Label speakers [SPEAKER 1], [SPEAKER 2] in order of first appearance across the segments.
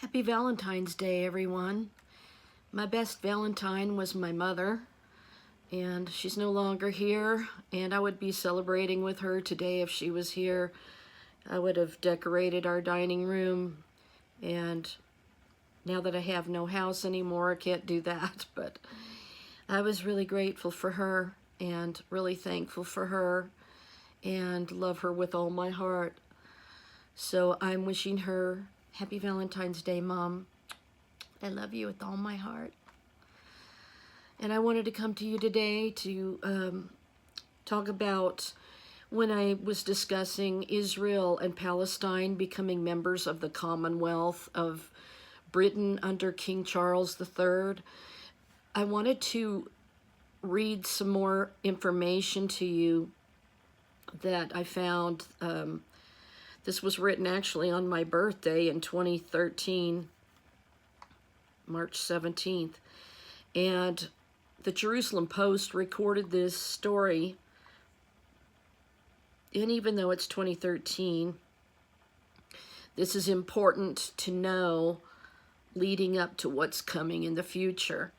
[SPEAKER 1] Happy Valentine's Day, everyone. My best Valentine was my mother, and she's no longer here, and I would be celebrating with her today if she was here. I would have decorated our dining room, and now that I have no house anymore, I can't do that, but I was really grateful for her and really thankful for her and love her with all my heart. So I'm wishing her Happy Valentine's Day, Mom. I love you with all my heart. And I wanted to come to you today to talk about when I was discussing Israel and Palestine becoming members of the Commonwealth of Britain under King Charles III. I wanted to read some more information to you that I found. This was written actually on my birthday in 2013, March 17th. And the Jerusalem Post recorded this story. And even though it's 2013, this is important to know leading up to what's coming in the future.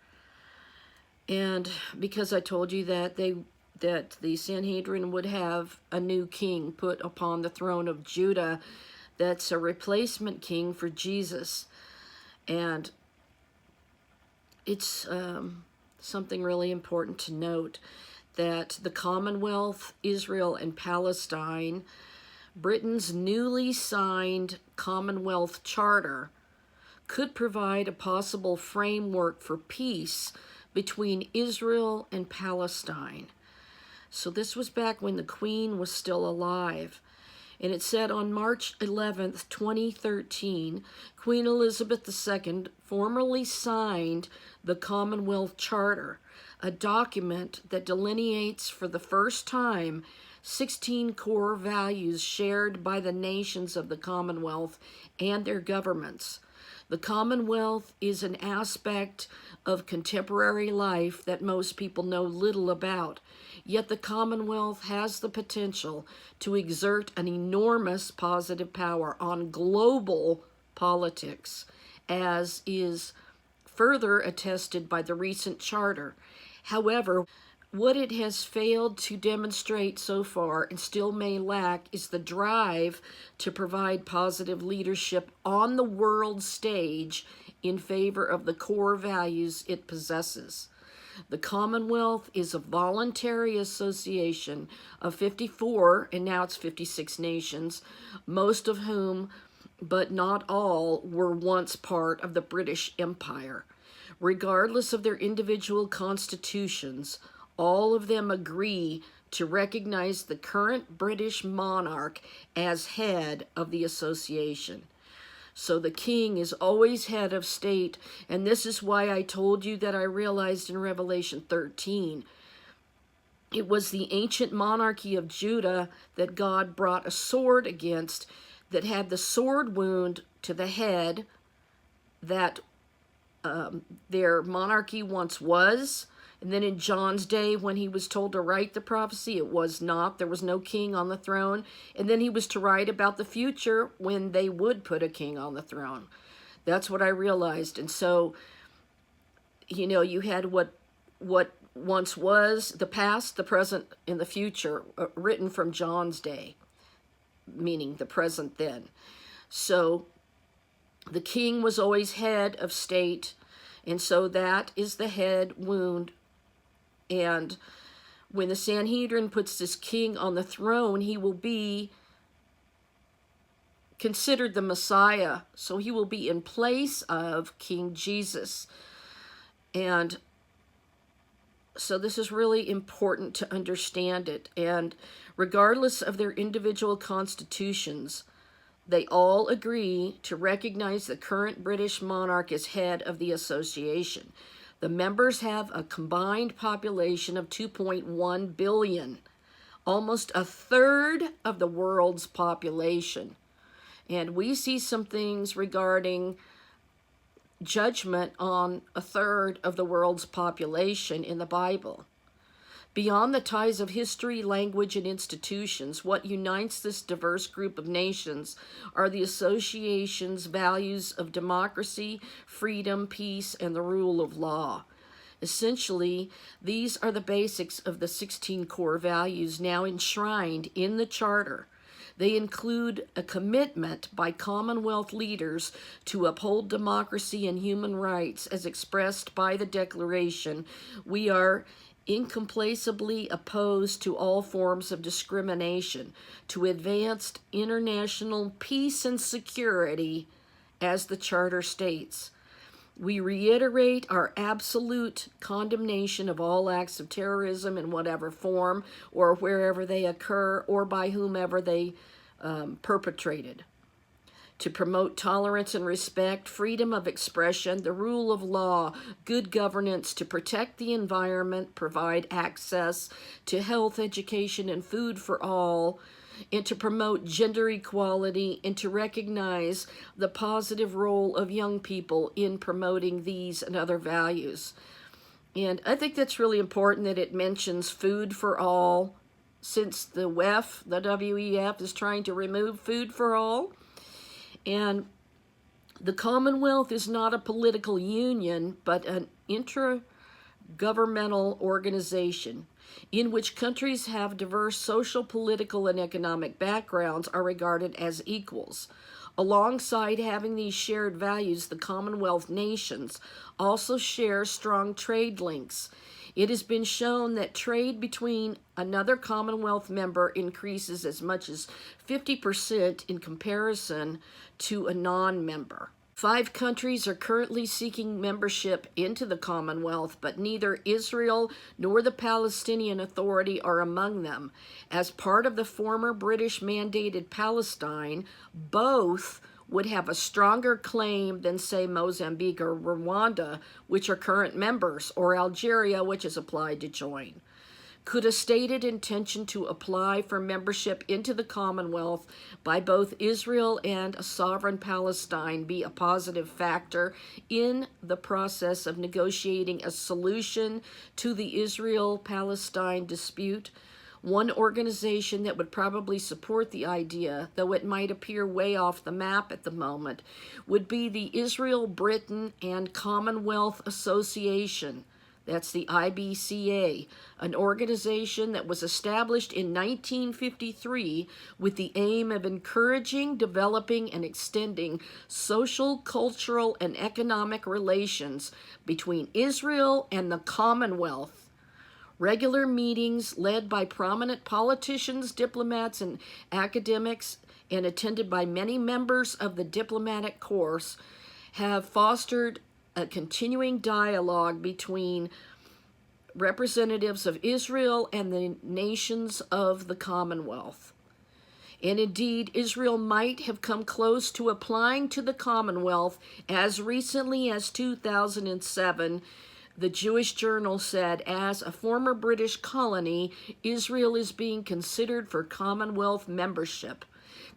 [SPEAKER 1] And because I told you that the Sanhedrin would have a new king put upon the throne of Judah, that's a replacement king for Jesus. And it's something really important to note that the Commonwealth, Israel, and Palestine, Britain's newly signed Commonwealth Charter, could provide a possible framework for peace between Israel and Palestine. So this was back when the Queen was still alive. And it said on March 11th, 2013, Queen Elizabeth II formally signed the Commonwealth Charter, a document that delineates for the first time 16 core values shared by the nations of the Commonwealth and their governments. The Commonwealth is an aspect of contemporary life that most people know little about. Yet the Commonwealth has the potential to exert an enormous positive power on global politics, as is further attested by the recent charter. However, what it has failed to demonstrate so far, and still may lack, is the drive to provide positive leadership on the world stage in favor of the core values it possesses. The Commonwealth is a voluntary association of 54, and now it's 56 nations, most of whom, but not all, were once part of the British Empire. Regardless of their individual constitutions, all of them agree to recognize the current British monarch as head of the association. So the king is always head of state, and this is why I told you that I realized in Revelation 13, it was the ancient monarchy of Judah that God brought a sword against, that had the sword wound to the head that their monarchy once was. And then in John's day, when he was told to write the prophecy, it was not. There was no king on the throne. And then he was to write about the future when they would put a king on the throne. That's what I realized. And so, you had what once was, the past, the present, and the future, written from John's day, meaning the present then. So the king was always head of state, and so that is the head wound. And when the Sanhedrin puts this king on the throne, he will be considered the Messiah. So he will be in place of King Jesus. And so this is really important to understand it. And regardless of their individual constitutions, they all agree to recognize the current British monarch as head of the association. The members have a combined population of 2.1 billion, almost a third of the world's population. And we see some things regarding judgment on a third of the world's population in the Bible. Beyond the ties of history, language, and institutions, what unites this diverse group of nations are the association's values of democracy, freedom, peace, and the rule of law. Essentially, these are the basics of the 16 core values now enshrined in the Charter. They include a commitment by Commonwealth leaders to uphold democracy and human rights as expressed by the Declaration. We are incomplacably opposed to all forms of discrimination, to advance international peace and security, as the Charter states. We reiterate our absolute condemnation of all acts of terrorism in whatever form or wherever they occur or by whomever they perpetrated. To promote tolerance and respect, freedom of expression, the rule of law, good governance, to protect the environment, provide access to health, education, and food for all, and to promote gender equality, and to recognize the positive role of young people in promoting these and other values. And I think that's really important that it mentions food for all, since the WEF is trying to remove food for all. And the Commonwealth is not a political union, but an intragovernmental organization in which countries have diverse social, political, and economic backgrounds are regarded as equals. Alongside having these shared values, the Commonwealth nations also share strong trade links. It has been shown that trade between another Commonwealth member increases as much as 50% in comparison to a non-member. 5 countries are currently seeking membership into the Commonwealth, but neither Israel nor the Palestinian Authority are among them. As part of the former British-mandated Palestine, both would have a stronger claim than, say, Mozambique or Rwanda, which are current members, or Algeria, which has applied to join. Could a stated intention to apply for membership into the Commonwealth by both Israel and a sovereign Palestine be a positive factor in the process of negotiating a solution to the Israel-Palestine dispute? One organization that would probably support the idea, though it might appear way off the map at the moment, would be the Israel-Britain and Commonwealth Association. That's the IBCA, an organization that was established in 1953 with the aim of encouraging, developing, and extending social, cultural, and economic relations between Israel and the Commonwealth. Regular meetings led by prominent politicians, diplomats, and academics, and attended by many members of the diplomatic corps, have fostered a continuing dialogue between representatives of Israel and the nations of the Commonwealth. And indeed, Israel might have come close to applying to the Commonwealth as recently as 2007. The Jewish Journal said, as a former British colony, Israel is being considered for Commonwealth membership.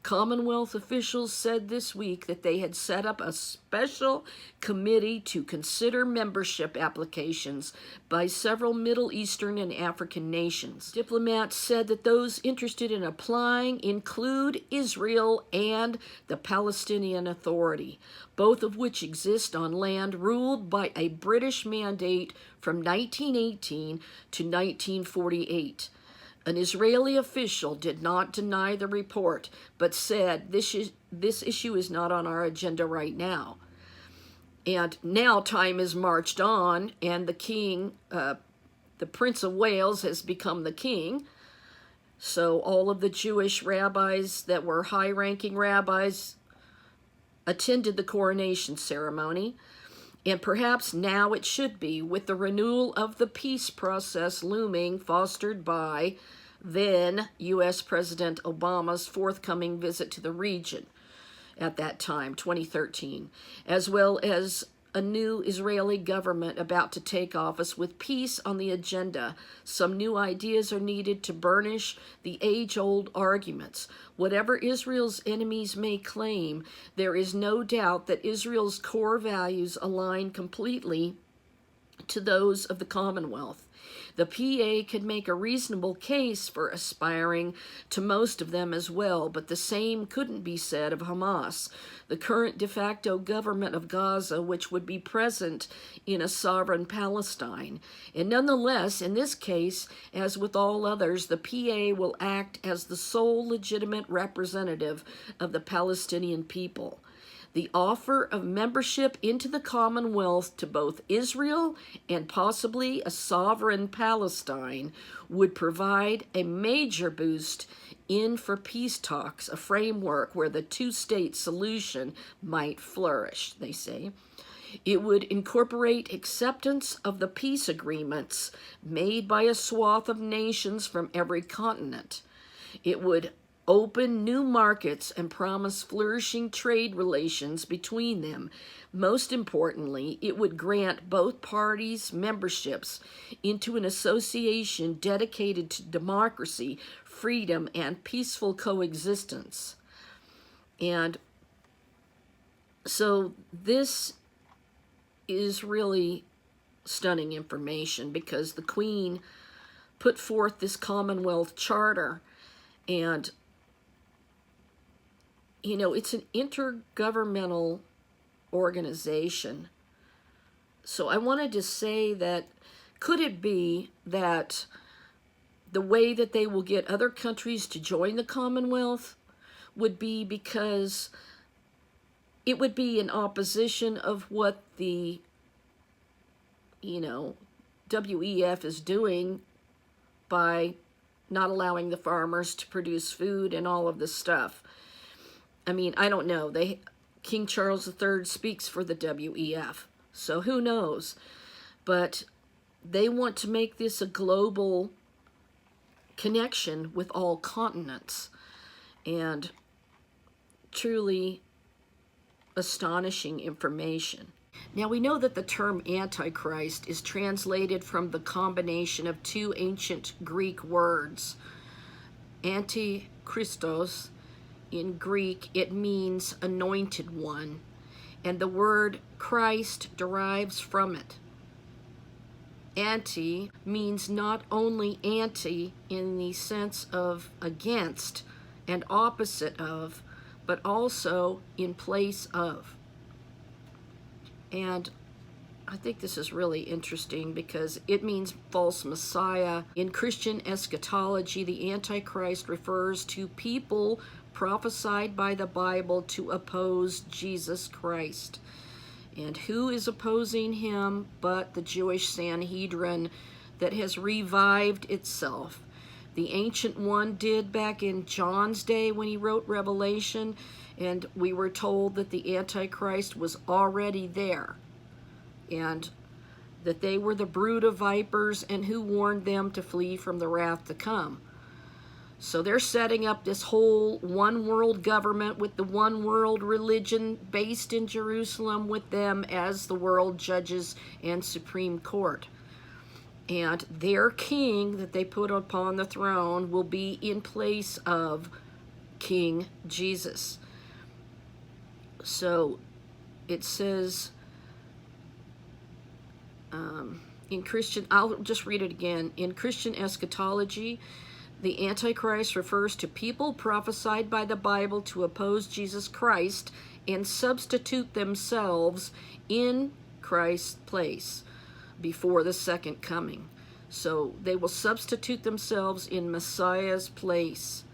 [SPEAKER 1] Commonwealth officials said this week that they had set up a special committee to consider membership applications by several Middle Eastern and African nations. Diplomats said that those interested in applying include Israel and the Palestinian Authority, both of which exist on land ruled by a British mandate from 1918 to 1948. An Israeli official did not deny the report, but said this issue is not on our agenda right now. And now time has marched on, and the king, the Prince of Wales, has become the king. So all of the Jewish rabbis that were high-ranking rabbis attended the coronation ceremony. And perhaps now it should be, with the renewal of the peace process looming, fostered by then U.S. President Obama's forthcoming visit to the region at that time, 2013, as well as a new Israeli government about to take office with peace on the agenda. Some new ideas are needed to burnish the age-old arguments. Whatever Israel's enemies may claim, there is no doubt that Israel's core values align completely to those of the Commonwealth. The PA could make a reasonable case for aspiring to most of them as well, but the same couldn't be said of Hamas, the current de facto government of Gaza, which would be present in a sovereign Palestine. And nonetheless, in this case, as with all others, the PA will act as the sole legitimate representative of the Palestinian people. The offer of membership into the Commonwealth to both Israel and possibly a sovereign Palestine would provide a major boost in for peace talks, a framework where the two-state solution might flourish, they say. It would incorporate acceptance of the peace agreements made by a swath of nations from every continent. It would open new markets and promise flourishing trade relations between them. Most importantly, it would grant both parties memberships into an association dedicated to democracy, freedom, and peaceful coexistence. And so this is really stunning information, because the Queen put forth this Commonwealth Charter, and you know, it's an intergovernmental organization. So I wanted to say that, could it be that the way that they will get other countries to join the Commonwealth would be because it would be in opposition of what the, you know, WEF is doing by not allowing the farmers to produce food and all of this stuff. I mean, I don't know. King Charles III speaks for the WEF, so who knows? But they want to make this a global connection with all continents, and truly astonishing information. Now, we know that the term Antichrist is translated from the combination of two ancient Greek words. Antichristos, in Greek, it means anointed one, and the word Christ derives from it. Anti means not only anti in the sense of against and opposite of, but also in place of. And I think this is really interesting because it means false messiah. In Christian eschatology, the Antichrist refers to people prophesied by the Bible to oppose Jesus Christ. And who is opposing him but the Jewish Sanhedrin that has revived itself? The Ancient One did back in John's day when he wrote Revelation, and we were told that the Antichrist was already there, and that they were the brood of vipers, and who warned them to flee from the wrath to come. So they're setting up this whole one world government with the one world religion based in Jerusalem with them as the world judges and Supreme Court. And their king that they put upon the throne will be in place of King Jesus. So it says in Christian, I'll just read it again. In Christian eschatology, the Antichrist refers to people prophesied by the Bible to oppose Jesus Christ and substitute themselves in Christ's place before the second coming. So they will substitute themselves in Messiah's place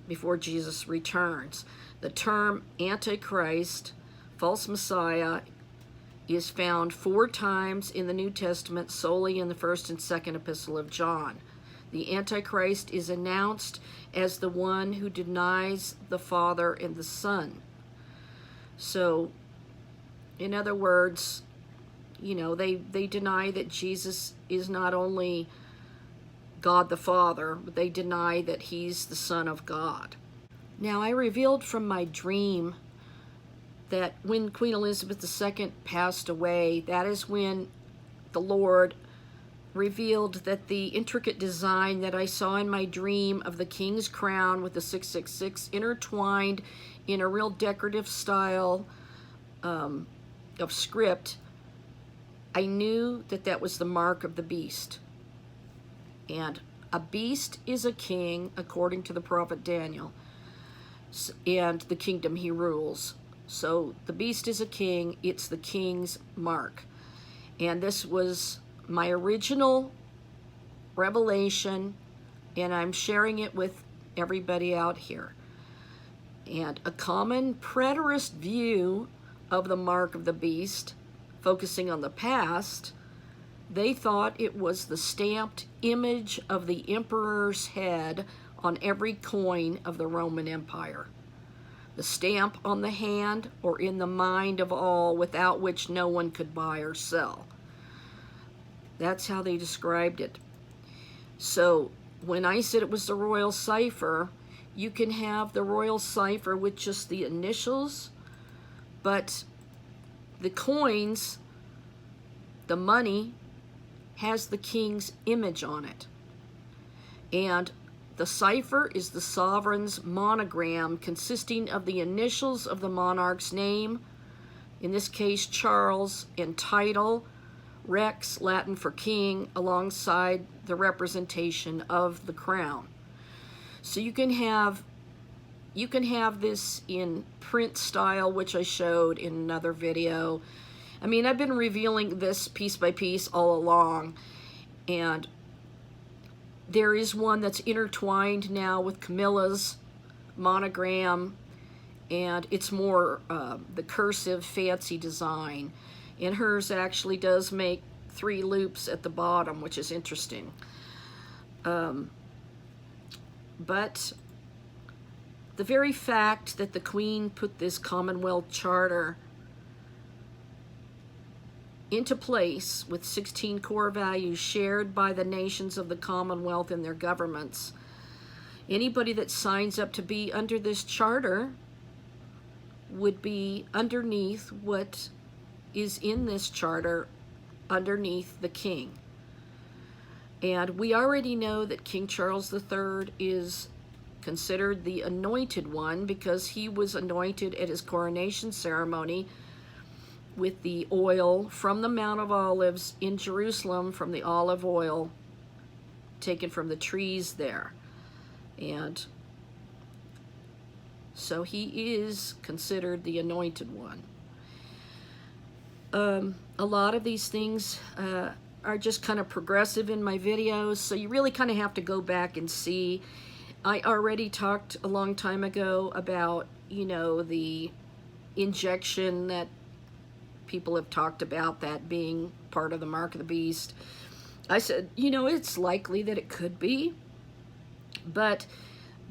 [SPEAKER 1] before Jesus returns. The term Antichrist, false Messiah, is found 4 times in the New Testament, solely in the 1st and 2nd epistle of John. The Antichrist is announced as the one who denies the Father and the Son. So, in other words, you know, they deny that Jesus is not only God the Father, but they deny that he's the Son of God. Now, I revealed from my dream that when Queen Elizabeth II passed away, that is when the Lord revealed that the intricate design that I saw in my dream of the king's crown with the 666 intertwined in a real decorative style of script, I knew that that was the mark of the beast. And a beast is a king, according to the prophet Daniel, and the kingdom he rules. So the beast is a king, it's the king's mark. And this was my original revelation, and I'm sharing it with everybody out here. And a common preterist view of the mark of the beast, focusing on the past, they thought it was the stamped image of the emperor's head on every coin of the Roman Empire. The stamp on the hand or in the mind of all, without which no one could buy or sell. That's how they described it. So when I said it was the royal cipher, you can have the royal cipher with just the initials, but the coins, the money, has the king's image on it. And the cipher is the sovereign's monogram, consisting of the initials of the monarch's name, in this case Charles, and title, Rex, Latin for king, alongside the representation of the crown. So you can have this in print style, which I showed in another video. I mean, I've been revealing this piece by piece all along, and there is one that's intertwined now with Camilla's monogram, and it's more the cursive fancy design. And hers actually does make 3 loops at the bottom, which is interesting. But the very fact that the Queen put this Commonwealth Charter into place with 16 core values shared by the nations of the Commonwealth and their governments, anybody that signs up to be under this charter would be underneath what is in this charter, underneath the king. And we already know that King Charles III is considered the anointed one because he was anointed at his coronation ceremony with the oil from the Mount of Olives in Jerusalem, from the olive oil taken from the trees there. And so he is considered the anointed one. A lot of these things are just kind of progressive in my videos, so you really kind of have to go back and see. I already talked a long time ago about, you know, the injection that people have talked about, that being part of the mark of the beast. I said, you know, it's likely that it could be, but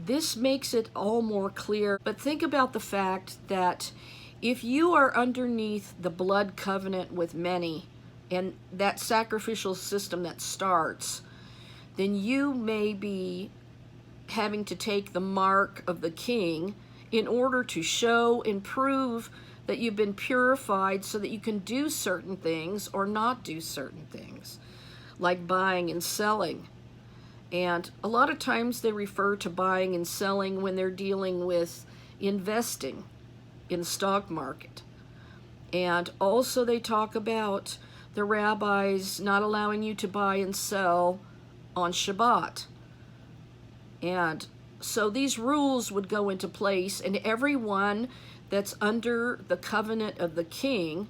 [SPEAKER 1] this makes it all more clear. But think about the fact that if you are underneath the blood covenant with many, and that sacrificial system that starts, then you may be having to take the mark of the king in order to show and prove that you've been purified so that you can do certain things or not do certain things, like buying and selling. And a lot of times they refer to buying and selling when they're dealing with investing in the stock market. And also they talk about the rabbis not allowing you to buy and sell on Shabbat. And so these rules would go into place, and everyone that's under the covenant of the king,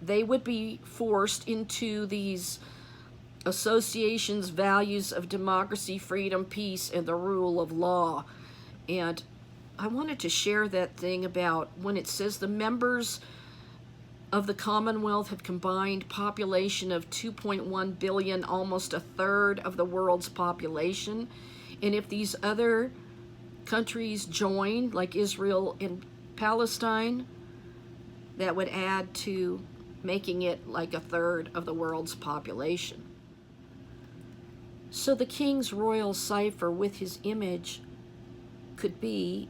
[SPEAKER 1] they would be forced into these associations, values of democracy, freedom, peace, and the rule of law. And I wanted to share that thing about when it says the members of the Commonwealth have combined population of 2.1 billion, almost a third of the world's population. And if these other countries join, like Israel and Palestine, that would add to making it like a third of the world's population. So the king's royal cipher with his image could be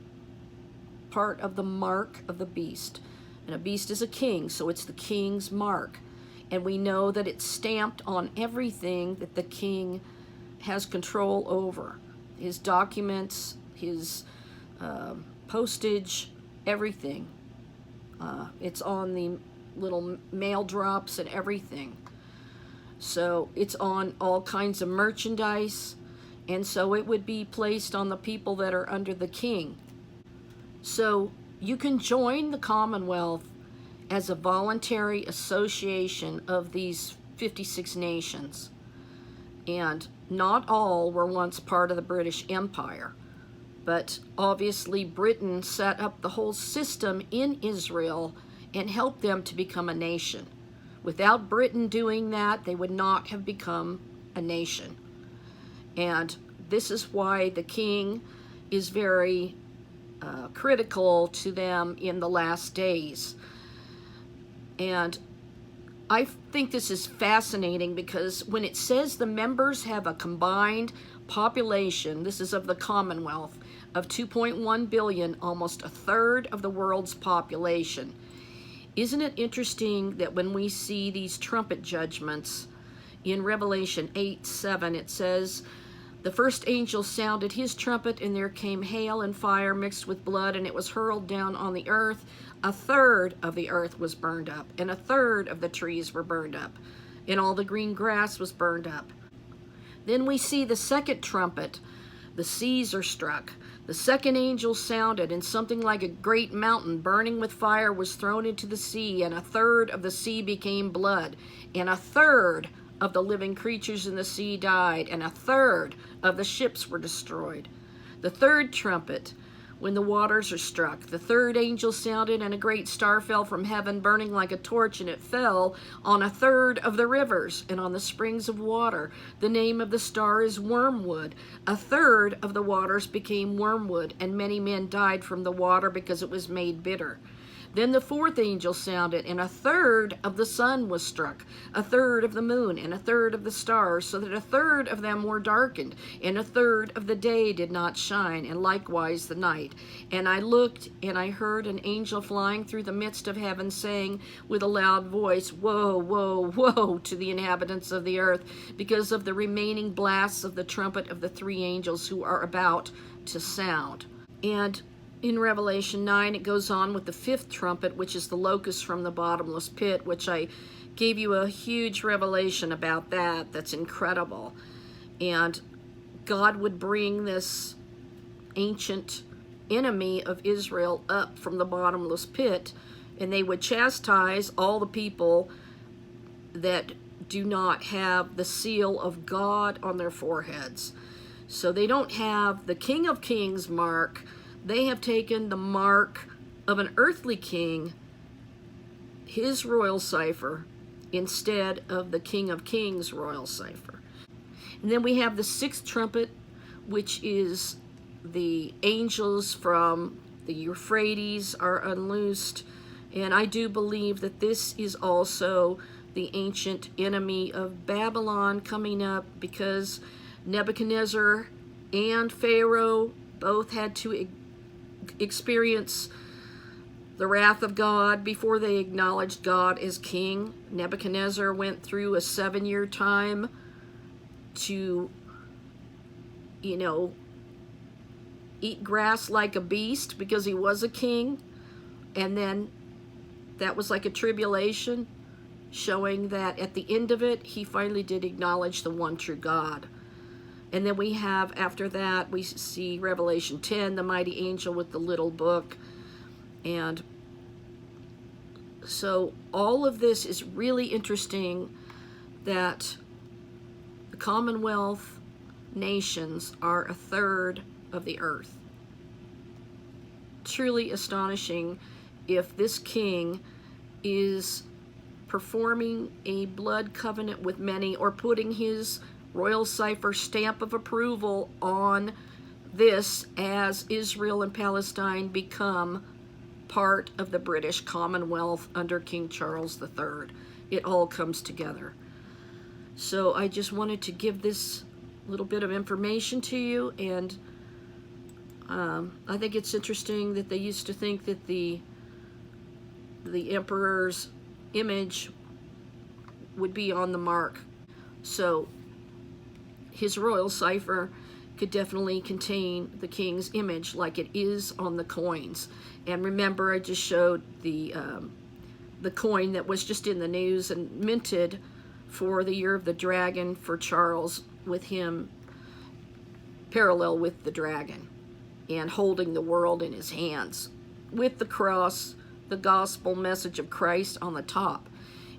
[SPEAKER 1] part of the mark of the beast. And a beast is a king, so it's the king's mark. And we know that it's stamped on everything that the king has control over. His documents, his postage, everything. It's on the little mail drops and everything. So it's on all kinds of merchandise, and so it would be placed on the people that are under the king. So you can join the Commonwealth as a voluntary association of these 56 nations. And not all were once part of the British Empire, but obviously Britain set up the whole system in Israel and helped them to become a nation. Without Britain doing that, they would not have become a nation. And this is why the king is very critical to them in the last days. And I think this is fascinating because when it says the members have a combined population, this is of the Commonwealth, of 2.1 billion, almost a third of the world's population. Isn't it interesting that when we see these trumpet judgments in Revelation 8:7, it says, the first angel sounded his trumpet, and there came hail and fire mixed with blood, and it was hurled down on the earth. A third of the earth was burned up, and a third of the trees were burned up, and all the green grass was burned up. Then we see the second trumpet. The seas are struck. The second angel sounded, and something like a great mountain burning with fire was thrown into the sea, and a third of the sea became blood, and a third of the living creatures in the sea died, and a third of the ships were destroyed. The third trumpet, when the waters are struck, the third angel sounded, and a great star fell from heaven, burning like a torch, and it fell on a third of the rivers and on the springs of water. The name of the star is Wormwood. A third of the waters became wormwood, and many men died from the water because it was made bitter. Then the fourth angel sounded, and a third of the sun was struck, a third of the moon, and a third of the stars, so that a third of them were darkened, and a third of the day did not shine, and likewise the night. And I looked, and I heard an angel flying through the midst of heaven, saying with a loud voice, Woe, woe, woe to the inhabitants of the earth, because of the remaining blasts of the trumpet of the three angels who are about to sound. And in Revelation 9, it goes on with the fifth trumpet, which is the locust from the bottomless pit, which I gave you a huge revelation about that. That's incredible. And God would bring this ancient enemy of Israel up from the bottomless pit, and they would chastise all the people that do not have the seal of God on their foreheads. So they don't have the King of Kings mark. They have taken the mark of an earthly king, his royal cipher, instead of the King of Kings royal cipher. And then we have the sixth trumpet, which is the angels from the Euphrates are unloosed. And I do believe that this is also the ancient enemy of Babylon coming up, because Nebuchadnezzar and Pharaoh both had to experience the wrath of God before they acknowledged God as king. Nebuchadnezzar went through a 7-year time to, eat grass like a beast because he was a king. And then that was like a tribulation, showing that at the end of it, he finally did acknowledge the one true God. And then we have, after that, we see Revelation 10, the mighty angel with the little book. And so all of this is really interesting, that the Commonwealth nations are a third of the earth. Truly astonishing if this king is performing a blood covenant with many, or putting his royal cipher stamp of approval on this as Israel and Palestine become part of the British Commonwealth under King Charles III. It all comes together. So I just wanted to give this little bit of information to you, and I think it's interesting that they used to think that the emperor's image would be on the mark. So his royal cipher could definitely contain the king's image like it is on the coins. And remember, I just showed the coin that was just in the news and minted for the year of the dragon for Charles, with him parallel with the dragon and holding the world in his hands with the cross, the gospel message of Christ on the top.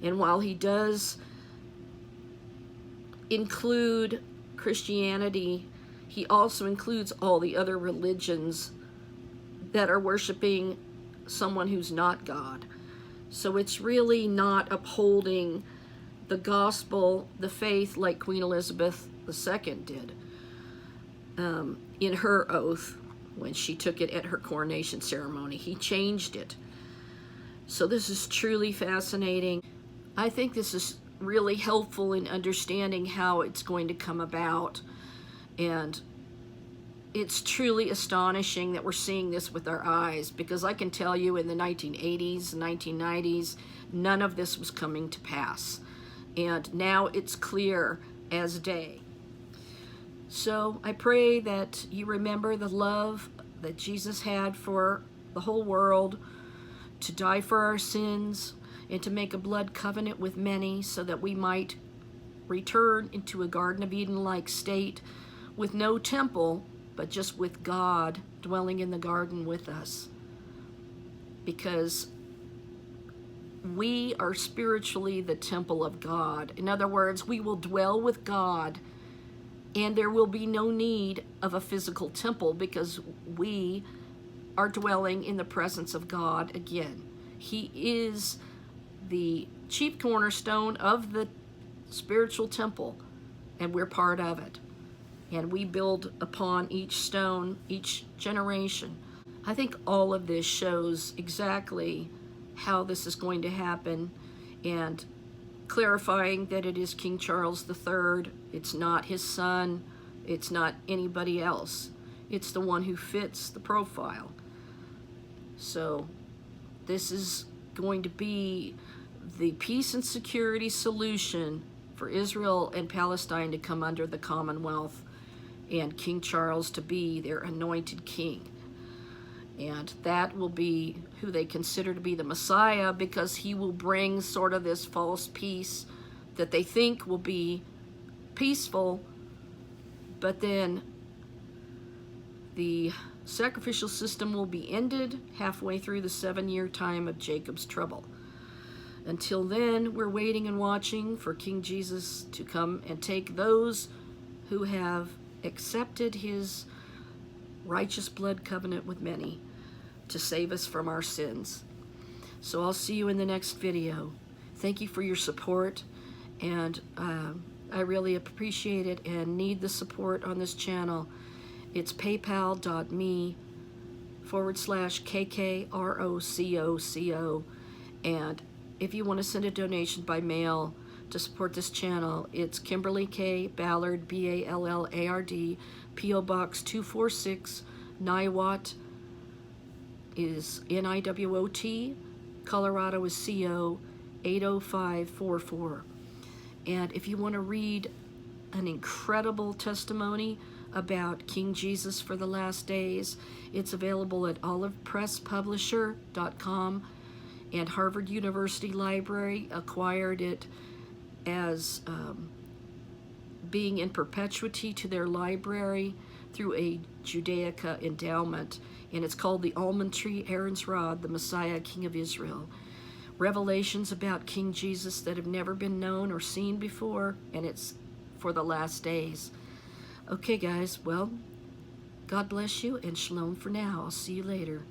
[SPEAKER 1] And while he does include Christianity, he also includes all the other religions that are worshiping someone who's not God. So it's really not upholding the gospel, the faith, like Queen Elizabeth II did in her oath when she took it at her coronation ceremony. He changed it. So this is truly fascinating. I think this is really helpful in understanding how it's going to come about. And it's truly astonishing that we're seeing this with our eyes, because I can tell you in the 1980s, 1990s, none of this was coming to pass. And now it's clear as day. So I pray that you remember the love that Jesus had for the whole world, to die for our sins, and to make a blood covenant with many so that we might return into a Garden of Eden-like state with no temple, but just with God dwelling in the garden with us. Because we are spiritually the temple of God. In other words, we will dwell with God, and there will be no need of a physical temple, because we are dwelling in the presence of God again. He is the chief cornerstone of the spiritual temple, and we're part of it. And we build upon each stone, each generation. I think all of this shows exactly how this is going to happen, and clarifying that it is King Charles III. It's not his son. It's not anybody else. It's the one who fits the profile. So this is going to be the peace and security solution for Israel and Palestine to come under the Commonwealth, and King Charles to be their anointed king. And that will be who they consider to be the Messiah, because he will bring sort of this false peace that they think will be peaceful, but then the sacrificial system will be ended halfway through the 7-year time of Jacob's trouble. Until then, we're waiting and watching for King Jesus to come and take those who have accepted his righteous blood covenant with many to save us from our sins. So I'll see you in the next video. Thank you for your support, and I really appreciate it and need the support on this channel. It's paypal.me/KKROCOCO, and if you want to send a donation by mail to support this channel, it's Kimberly K. Ballard, B-A-L-L-A-R-D, P.O. Box 246, Niwot is N-I-W-O-T, Colorado is C-O 80544. And if you want to read an incredible testimony about King Jesus for the last days, it's available at olivepresspublisher.com, and Harvard University Library acquired it as being in perpetuity to their library through a Judaica endowment, and it's called The Almond Tree, Aaron's Rod, the Messiah, King of Israel. Revelations about King Jesus that have never been known or seen before, and it's for the last days. Okay, guys, well, God bless you, and shalom for now. I'll see you later.